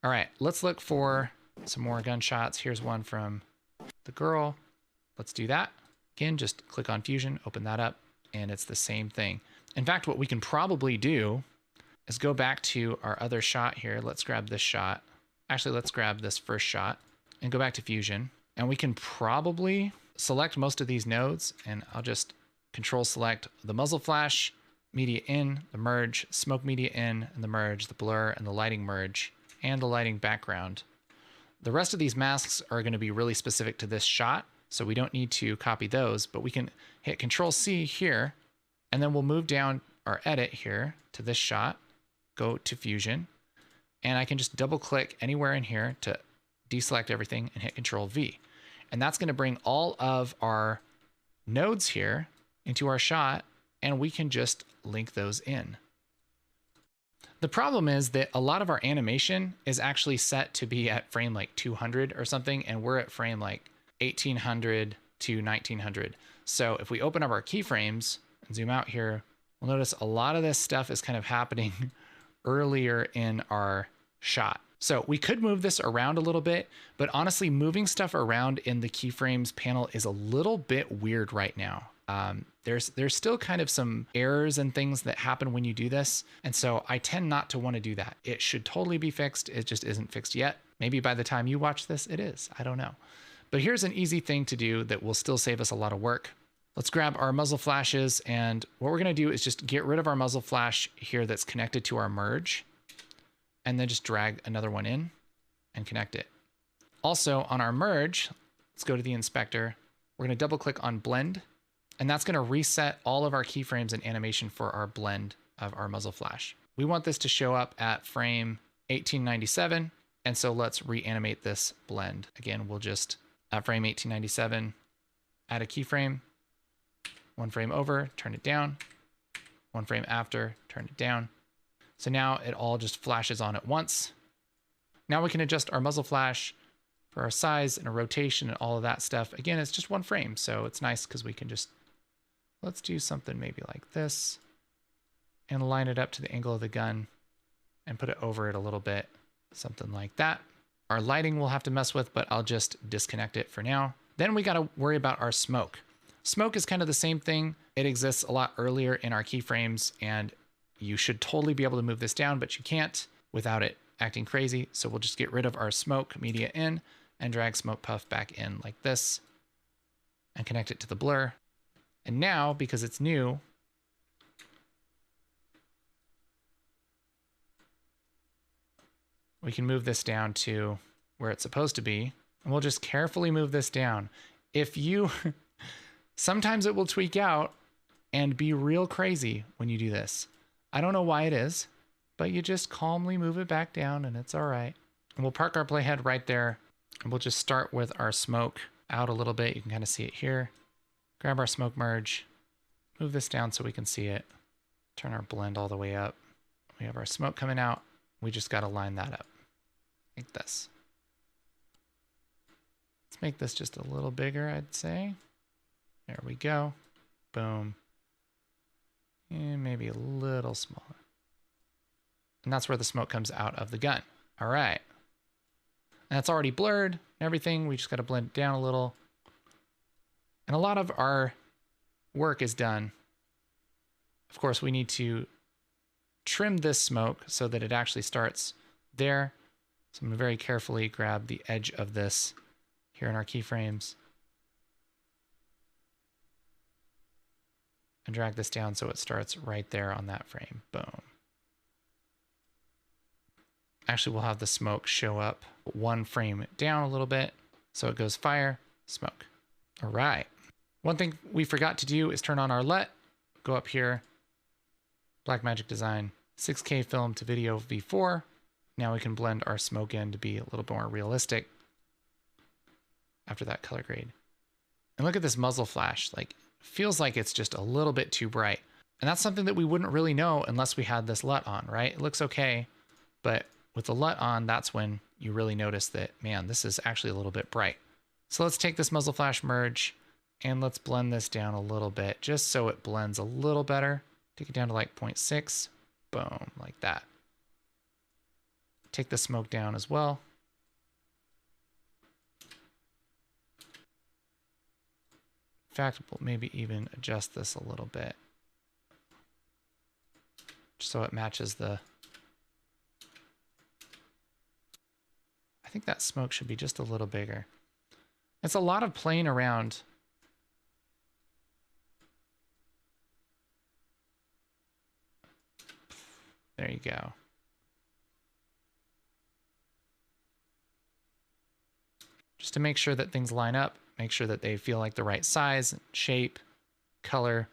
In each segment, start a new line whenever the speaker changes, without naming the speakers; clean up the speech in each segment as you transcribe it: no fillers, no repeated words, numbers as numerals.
All right, let's look for some more gunshots. Here's one from the girl. Let's do that. Again, just click on Fusion, open that up, and it's the same thing. In fact, what we can probably do is go back to our other shot here. Let's grab this shot. Actually, let's grab this first shot and go back to Fusion. And we can probably select most of these nodes, and I'll just control select the muzzle flash, media in, the merge, smoke media in, and the merge, the blur, and the lighting merge, and the lighting background. The rest of these masks are going to be really specific to this shot, so we don't need to copy those, but we can hit Control C here, and then we'll move down our edit here to this shot, go to Fusion, and I can just double click anywhere in here to deselect everything and hit Control V. And that's going to bring all of our nodes here into our shot, and we can just link those in. The problem is that a lot of our animation is actually set to be at frame like 200 or something, and we're at frame like 1800 to 1900. So if we open up our keyframes and zoom out here, we'll notice a lot of this stuff is kind of happening earlier in our shot. So we could move this around a little bit, but honestly, moving stuff around in the keyframes panel is a little bit weird right now. There's still kind of some errors and things that happen when you do this. And so I tend not to want to do that. It should totally be fixed. It just isn't fixed yet. Maybe by the time you watch this, it is. I don't know. But here's an easy thing to do that will still save us a lot of work. Let's grab our muzzle flashes. And what we're going to do is just get rid of our muzzle flash here that's connected to our merge. And then just drag another one in and connect it. Also on our merge, let's go to the inspector. We're going to double click on blend. And that's going to reset all of our keyframes and animation for our blend of our muzzle flash. We want this to show up at frame 1897. And so let's reanimate this blend. Again, we'll just at frame 1897, add a keyframe, one frame over, turn it down, one frame after, turn it down. So now it all just flashes on at once. Now we can adjust our muzzle flash for our size and a rotation and all of that stuff. Again, it's just one frame, so it's nice because we can just, let's do something maybe like this and line it up to the angle of the gun and put it over it a little bit, something like that. Our lighting we'll have to mess with, but I'll just disconnect it for now. Then we got to worry about our smoke. Smoke is kind of the same thing. It exists a lot earlier in our keyframes, and you should totally be able to move this down, but you can't without it acting crazy. So we'll just get rid of our smoke media in and drag smoke puff back in like this and connect it to the blur. And now, because it's new, we can move this down to where it's supposed to be. And we'll just carefully move this down. If you, sometimes it will tweak out and be real crazy when you do this. I don't know why it is, but you just calmly move it back down and it's all right. And we'll park our playhead right there. And we'll just start with our smoke out a little bit. You can kind of see it here. Grab our smoke merge, move this down so we can see it. Turn our blend all the way up. We have our smoke coming out. We just got to line that up like this. Let's make this just a little bigger, I'd say. There we go. Boom. And maybe a little smaller. And that's where the smoke comes out of the gun. All right. And that's already blurred and everything. We just got to blend it down a little. And a lot of our work is done. Of course, we need to trim this smoke so that it actually starts there. So I'm going to very carefully grab the edge of this here in our keyframes and drag this down so it starts right there on that frame. Boom. Actually, we'll have the smoke show up one frame down a little bit. So it goes fire, smoke. All right. One thing we forgot to do is turn on our LUT. Go up here, Blackmagic Design, 6K film to video V4. Now we can blend our smoke in to be a little more realistic after that color grade. And look at this muzzle flash. Like, feels like it's just a little bit too bright. And that's something that we wouldn't really know unless we had this LUT on, right? It looks okay, but with the LUT on, that's when you really notice that, man, this is actually a little bit bright. So let's take this muzzle flash merge and let's blend this down a little bit just so it blends a little better. Take it down to like 0.6, boom, like that. take the smoke down as well. In fact, we'll maybe even adjust this a little bit, just so it matches the... I think that smoke should be just a little bigger. It's a lot of playing around. There you go. Just to make sure that things line up, make sure that they feel like the right size, shape, color.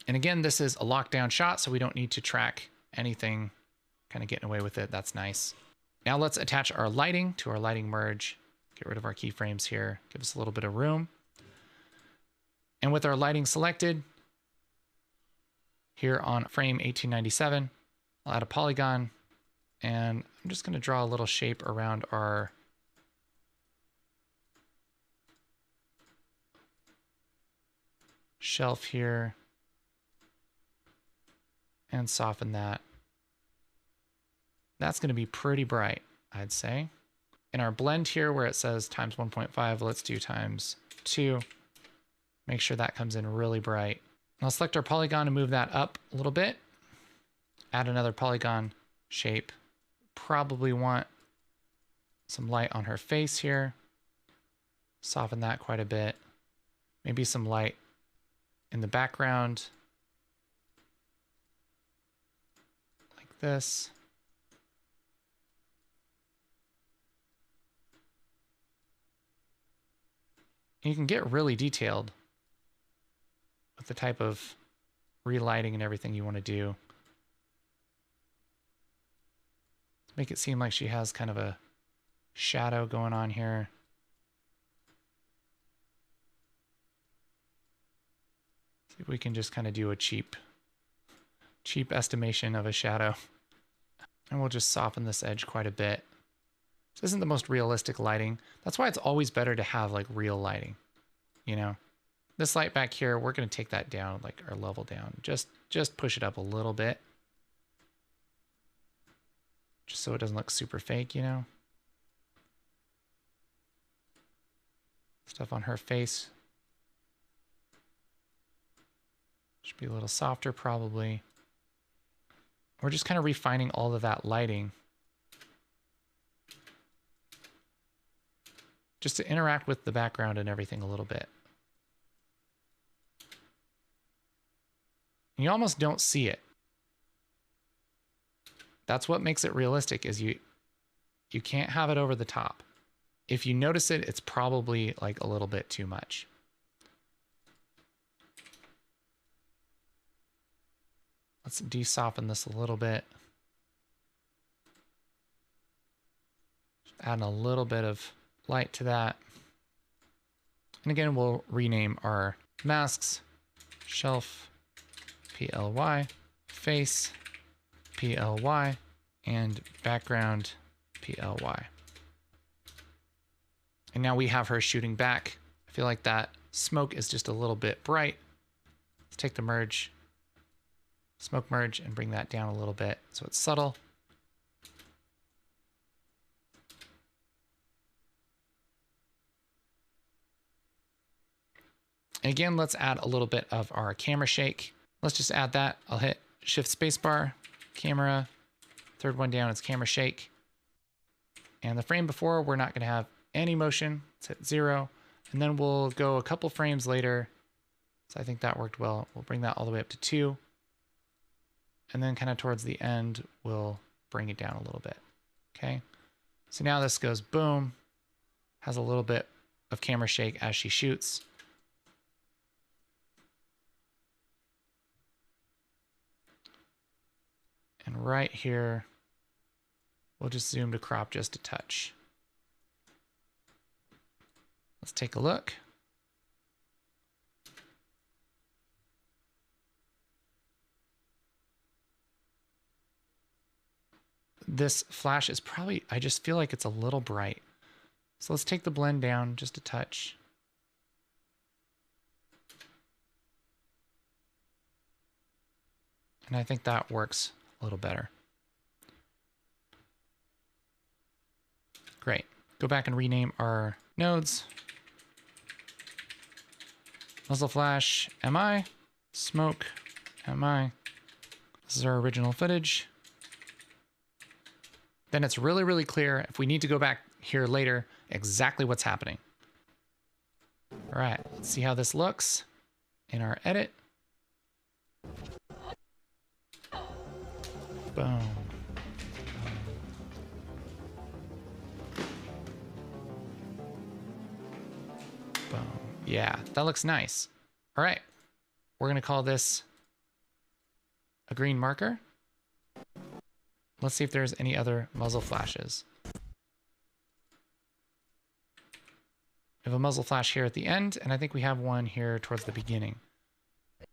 And again, this is a lockdown shot, so we don't need to track anything, kind of getting away with it. That's nice. Now let's attach our lighting to our lighting merge. Get rid of our keyframes here. Give us a little bit of room. And with our lighting selected, here on frame 1897, I'll add a polygon, and I'm just going to draw a little shape around our shelf here and soften that. That's going to be pretty bright, I'd say. In our blend here where it says times 1.5, let's do times 2. Make sure that comes in really bright. I'll select our polygon and move that up a little bit. Add another polygon shape. Probably want some light on her face here. Soften that quite a bit. Maybe some light in the background. Like this. You can get really detailed with the type of relighting and everything you want to do. Make it seem like she has kind of a shadow going on here. See if we can just kind of do a cheap estimation of a shadow. And we'll just soften this edge quite a bit. This isn't the most realistic lighting. That's why it's always better to have like real lighting, you know? This light back here, we're going to take that down, like our level down. Just push it up a little bit. Just so it doesn't look super fake, you know? Stuff on her face. Should be a little softer probably. We're just kind of refining all of that lighting, just to interact with the background and everything a little bit. And you almost don't see it. That's what makes it realistic, is you can't have it over the top. If you notice it, it's probably like a little bit too much. Let's de-soften this a little bit. Just add a little bit of light to that. And again, we'll rename our masks shelf PLY, face PLY, and background PLY. And now we have her shooting back. I feel like that smoke is just a little bit bright. Let's take the merge, smoke merge, and bring that down a little bit so it's subtle. And again, let's add a little bit of our camera shake. Let's just add that. I'll hit Shift Spacebar, camera, third one down is camera shake. And the frame before, we're not going to have any motion. Let's hit 0. And then we'll go a couple frames later. So I think that worked well. We'll bring that all the way up to 2. And then kind of towards the end, we'll bring it down a little bit. Okay. So now this goes boom, has a little bit of camera shake as she shoots. And right here, we'll just zoom to crop just a touch. Let's take a look. This flash is probably, I just feel like it's a little bright. So let's take the blend down just a touch. And I think that works a little better. Great. Go back and rename our nodes. Muzzle flash, MI. Smoke, MI. This is our original footage. Then it's really, really clear if we need to go back here later, exactly what's happening. All right, let's see how this looks in our edit. Boom. Boom. Yeah, that looks nice. All right, we're gonna call this a green marker. Let's see if there's any other muzzle flashes. We have a muzzle flash here at the end, and I think we have one here towards the beginning.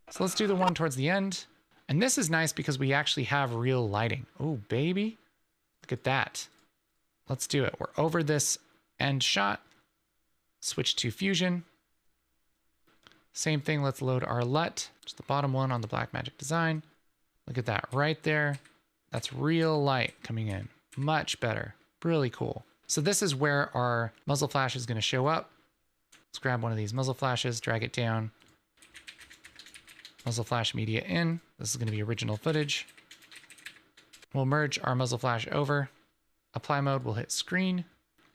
So let's do the one towards the end. And this is nice because we actually have real lighting. Oh, baby. Look at that. Let's do it. We're over this end shot. Switch to Fusion. Same thing, let's load our LUT, just the bottom one on the Blackmagic design. Look at that right there. That's real light coming in. Much better. Really cool. So this is where our muzzle flash is going to show up. Let's grab one of these muzzle flashes, drag it down. Muzzle flash media in. This is going to be original footage. We'll merge our muzzle flash over. Apply mode, we'll hit screen,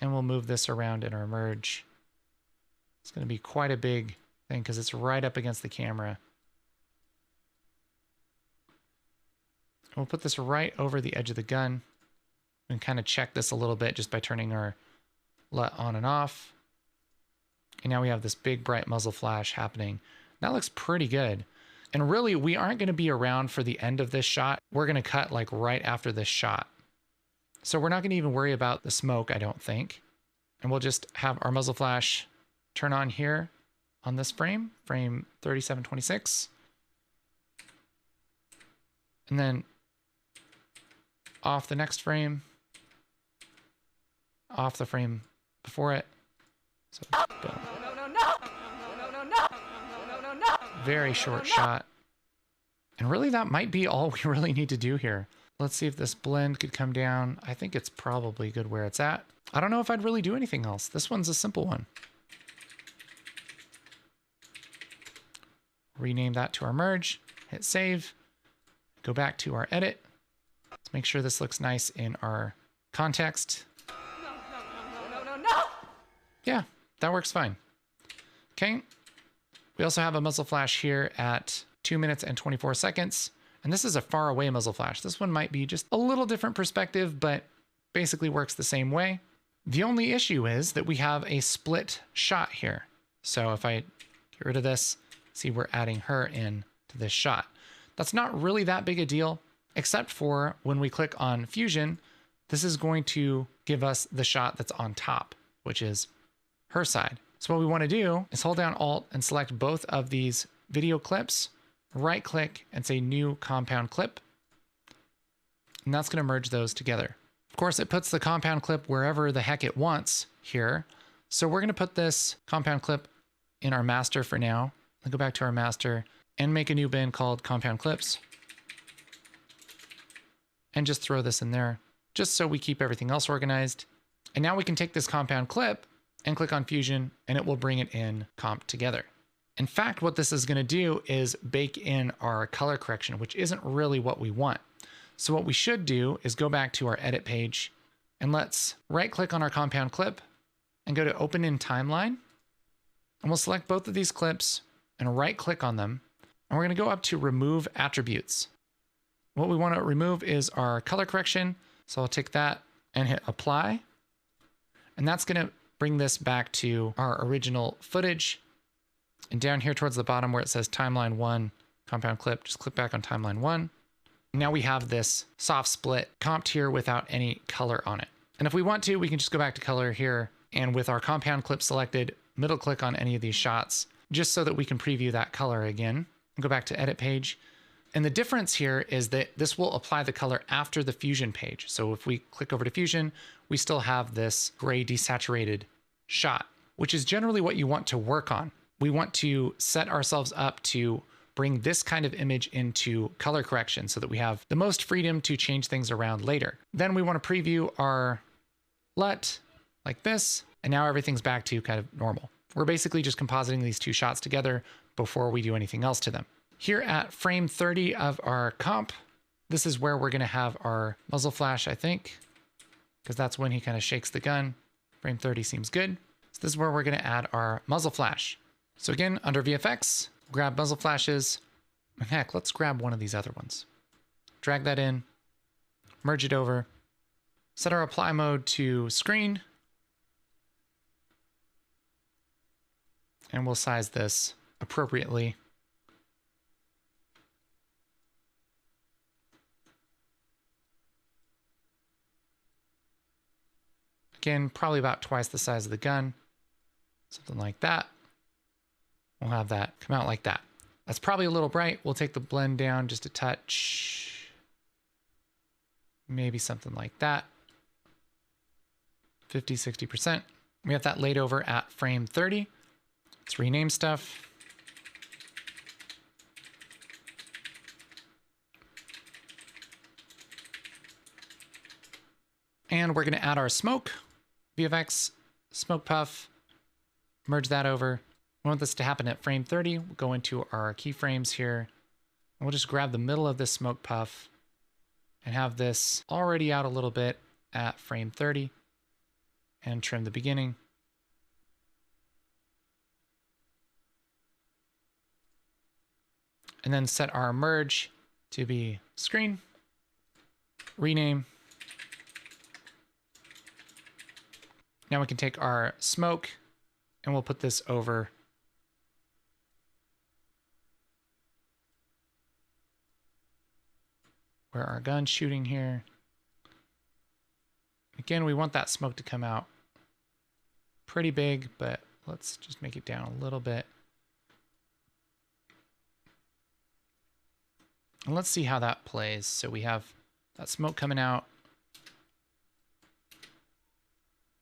and we'll move this around in our merge. It's going to be quite a big thing because it's right up against the camera. We'll put this right over the edge of the gun and kind of check this a little bit just by turning our LUT on and off. And now we have this big bright muzzle flash happening. That looks pretty good. And really, we aren't going to be around for the end of this shot. We're going to cut like right after this shot. So we're not going to even worry about the smoke, I don't think. And we'll just have our muzzle flash turn on here on this frame, frame 3726. And then off the next frame, off the frame before it. So boom. Very short shot. And really that might be all we really need to do here. Let's see if this blend could come down. I think it's probably good where it's at. I don't know if I'd really do anything else. This one's a simple one. Rename that to our merge, hit save, go back to our edit. Let's make sure this looks nice in our context. Yeah, that works fine. Okay. We also have a muzzle flash here at 2 minutes and 24 seconds. And this is a far away muzzle flash. This one might be just a little different perspective, but basically works the same way. The only issue is that we have a split shot here. So if I get rid of this, see we're adding her in to this shot. That's not really that big a deal, except for when we click on Fusion, this is going to give us the shot that's on top, which is her side. So what we want to do is hold down Alt and select both of these video clips, right click and say new compound clip. And that's going to merge those together. Of course, it puts the compound clip wherever the heck it wants here. So we're going to put this compound clip in our master for now. I'll go back to our master and make a new bin called compound clips. And just throw this in there just so we keep everything else organized. And now we can take this compound clip and click on Fusion and it will bring it in comp together. In fact, what this is going to do is bake in our color correction, which isn't really what we want. So what we should do is go back to our edit page and let's right click on our compound clip and go to open in timeline. And we'll select both of these clips and right click on them. And we're going to go up to remove attributes. What we want to remove is our color correction. So I'll take that and hit apply. And that's going to bring this back to our original footage. And down here towards the bottom where it says timeline 1 compound clip, just click back on timeline 1. Now we have this soft split comped here without any color on it. And if we want to, we can just go back to color here and with our compound clip selected, middle click on any of these shots just so that we can preview that color again. Go back to edit page. And the difference here is that this will apply the color after the Fusion page. So if we click over to Fusion, we still have this gray desaturated shot, which is generally what you want to work on. We want to set ourselves up to bring this kind of image into color correction so that we have the most freedom to change things around later. Then we want to preview our LUT like this. And now everything's back to kind of normal. We're basically just compositing these two shots together before we do anything else to them. Here at frame 30 of our comp, this is where we're going to have our muzzle flash, I think, because that's when he kind of shakes the gun. Frame 30 seems good. So this is where we're going to add our muzzle flash. So again, under VFX, grab muzzle flashes. And heck, let's grab one of these other ones. Drag that in, merge it over, set our apply mode to screen, and we'll size this appropriately. Again, probably about twice the size of the gun, something like that. We'll have that come out like that. That's probably a little bright. We'll take the blend down just a touch. Maybe something like that. 50, 60%. We have that laid over at frame 30. Let's rename stuff. And we're going to add our smoke. VFX, smoke puff, merge that over. We want this to happen at frame 30. We'll go into our keyframes here. And we'll just grab the middle of this smoke puff and have this already out a little bit at frame 30 and trim the beginning. And then set our merge to be screen, rename. Now we can take our smoke and we'll put this over where our gun's shooting here. Again, we want that smoke to come out pretty big, but let's just make it down a little bit. And let's see how that plays. So we have that smoke coming out.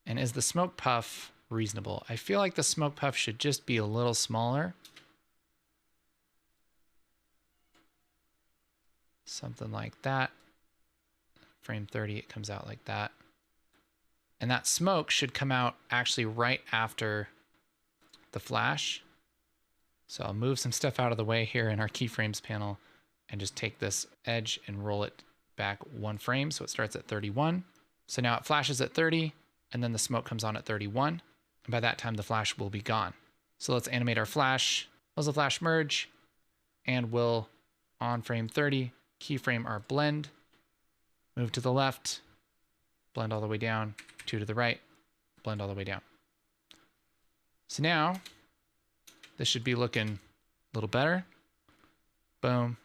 And is the smoke puff reasonable? I feel like the smoke puff should just be a little smaller. Something like that. Frame 30, it comes out like that. And that smoke should come out actually right after the flash. So I'll move some stuff out of the way here in our keyframes panel and just take this edge and roll it back one frame. So it starts at 31. So now it flashes at 30 and then the smoke comes on at 31. And by that time, the flash will be gone. So let's animate our flash, muzzle flash merge, and we'll on frame 30, keyframe our blend, move to the left, blend all the way down, 2 to the right, blend all the way down. So now this should be looking a little better. Boom.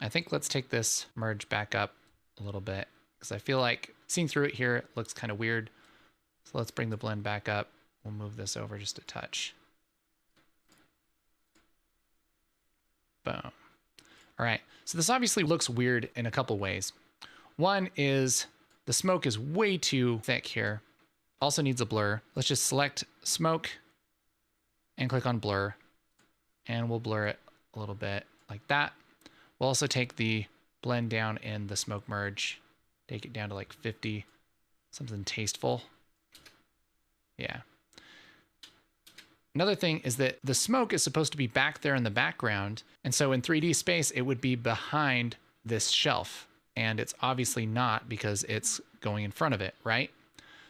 I think let's take this merge back up a little bit because I feel like seeing through it here, it looks kind of weird. So let's bring the blend back up. We'll move this over just a touch. Boom. All right. So this obviously looks weird in a couple ways. One is the smoke is way too thick here. Also needs a blur. Let's just select smoke and click on blur. And we'll blur it a little bit like that. We'll also take the blend down in the smoke merge, take it down to like 50, something tasteful. Yeah. Another thing is that the smoke is supposed to be back there in the background. And so in 3D space, it would be behind this shelf. And it's obviously not because it's going in front of it, right?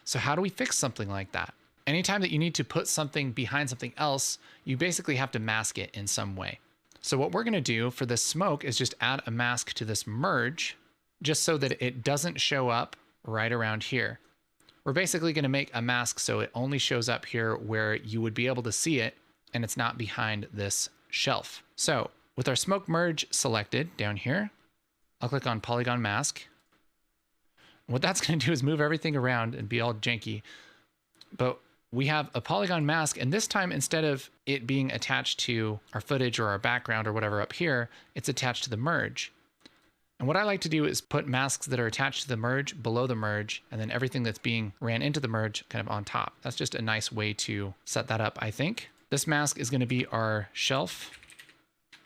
So how do we fix something like that? Anytime that you need to put something behind something else, you basically have to mask it in some way. So what we're going to do for this smoke is just add a mask to this merge just so that it doesn't show up right around here. We're basically going to make a mask so it only shows up here where you would be able to see it and it's not behind this shelf. So with our smoke merge selected down here, I'll click on polygon mask. What that's going to do is move everything around and be all janky. But we have a polygon mask, and this time, instead of it being attached to our footage or our background or whatever up here, it's attached to the merge. And what I like to do is put masks that are attached to the merge below the merge, and then everything that's being ran into the merge kind of on top. That's just a nice way to set that up, I think. This mask is going to be our shelf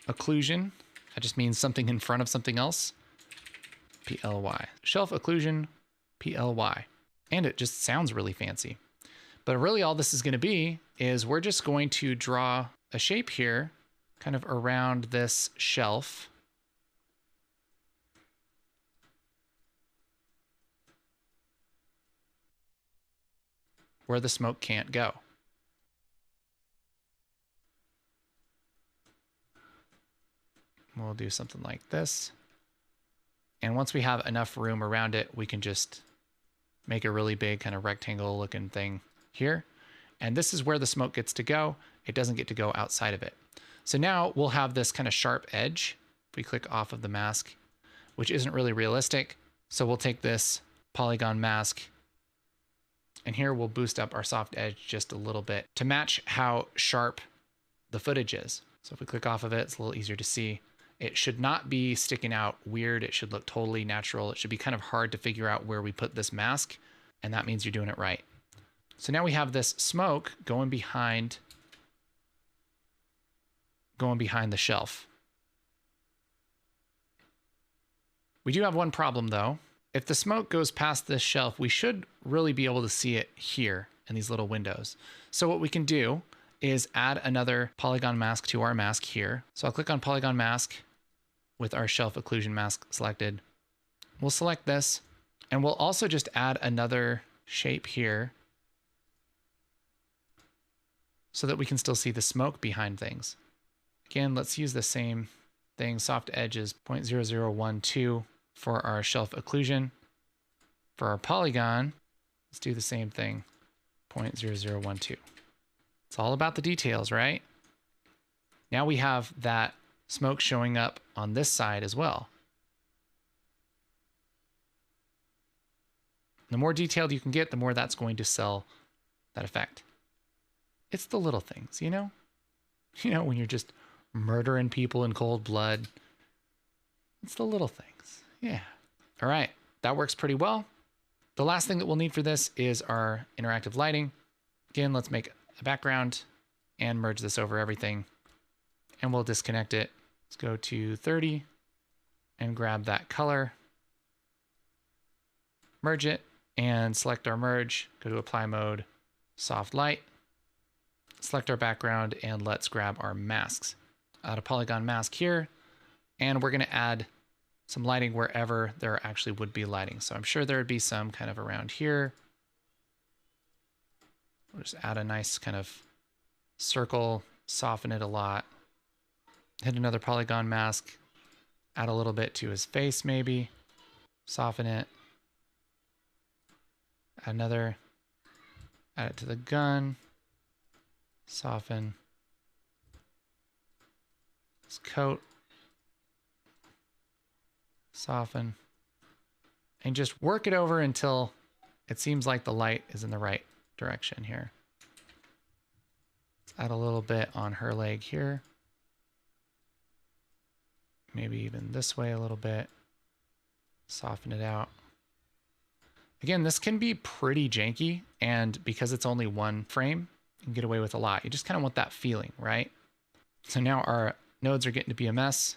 occlusion, That just means something in front of something else. PLY. Shelf occlusion, PLY. And it just sounds really fancy. But really all this is going to be is we're just going to draw a shape here kind of around this shelf. Where the smoke can't go. We'll do something like this. And once we have enough room around it, we can just make a really big kind of rectangle looking thing here. And this is where the smoke gets to go. It doesn't get to go outside of it. So now we'll have this kind of sharp edge. If we click off of the mask, which isn't really realistic. So we'll take this polygon mask and here we'll boost up our soft edge just a little bit to match how sharp the footage is. So if we click off of it, it's a little easier to see. It should not be sticking out weird. It should look totally natural. It should be kind of hard to figure out where we put this mask, and that means you're doing it right. So now we have this smoke going behind the shelf. We do have one problem though. If the smoke goes past this shelf, we should really be able to see it here in these little windows. So what we can do is add another polygon mask to our mask here. So I'll click on polygon mask with our shelf occlusion mask selected. We'll select this and we'll also just add another shape here so that we can still see the smoke behind things. Again, let's use the same thing. Soft edge is 0.0012 for our shelf occlusion. For our polygon, let's do the same thing, 0.0012. It's all about the details, right? Now we have that smoke showing up on this side as well. The more detailed you can get, the more that's going to sell that effect. It's the little things, you know? You know, when you're just murdering people in cold blood. It's the little things. Yeah. All right. That works pretty well. The last thing that we'll need for this is our interactive lighting. Again, let's make a background and merge this over everything. And we'll disconnect it. Let's go to 30 and grab that color. Merge it and select our merge. Go to apply mode, soft light. Select our background and let's grab our masks. Add a polygon mask here. And we're going to add some lighting wherever there actually would be lighting. So I'm sure there would be some kind of around here. We'll just add a nice kind of circle, soften it a lot. Hit another polygon mask, add a little bit to his face maybe, soften it. Add another, add it to the gun, soften. His coat. Soften, and just work it over until it seems like the light is in the right direction here. Let's add a little bit on her leg here. Maybe even this way a little bit. Soften it out. Again, this can be pretty janky, and because it's only one frame, you can get away with a lot. You just kind of want that feeling, right? So now our nodes are getting to be a mess.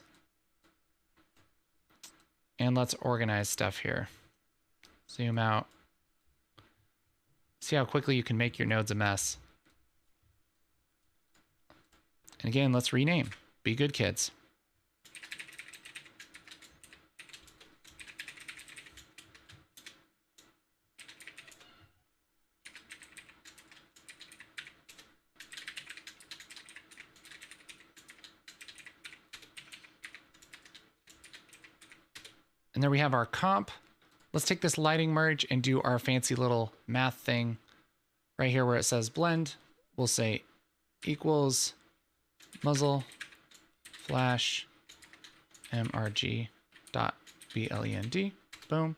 And let's organize stuff here. Zoom out. See how quickly you can make your nodes a mess. And again, let's rename. Be good kids. And there we have our comp. Let's take this lighting merge and do our fancy little math thing. Right here where it says blend, we'll say equals muzzle flash mrg dot blend. Boom.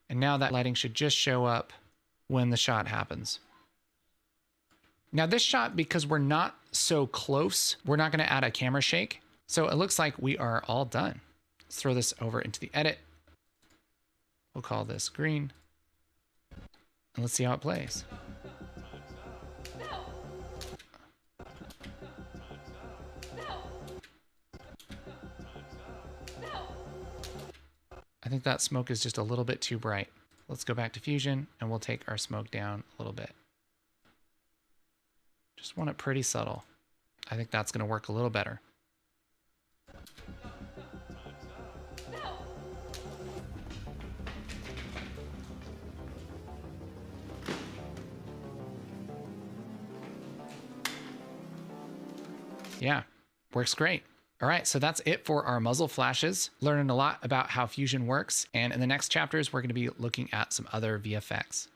And now that lighting should just show up when the shot happens. Now this shot, because we're not so close, we're not going to add a camera shake. So it looks like we are all done. Let's throw this over into the edit. We'll call this green. And let's see how it plays. think that smoke is just a little bit too bright. Let's go back to Fusion and we'll take our smoke down a little bit. Just want it pretty subtle. I think that's going to work a little better. Yeah, works great. All right, so that's it for our muzzle flashes. Learning a lot about how Fusion works. And in the next chapters, we're going to be looking at some other VFX.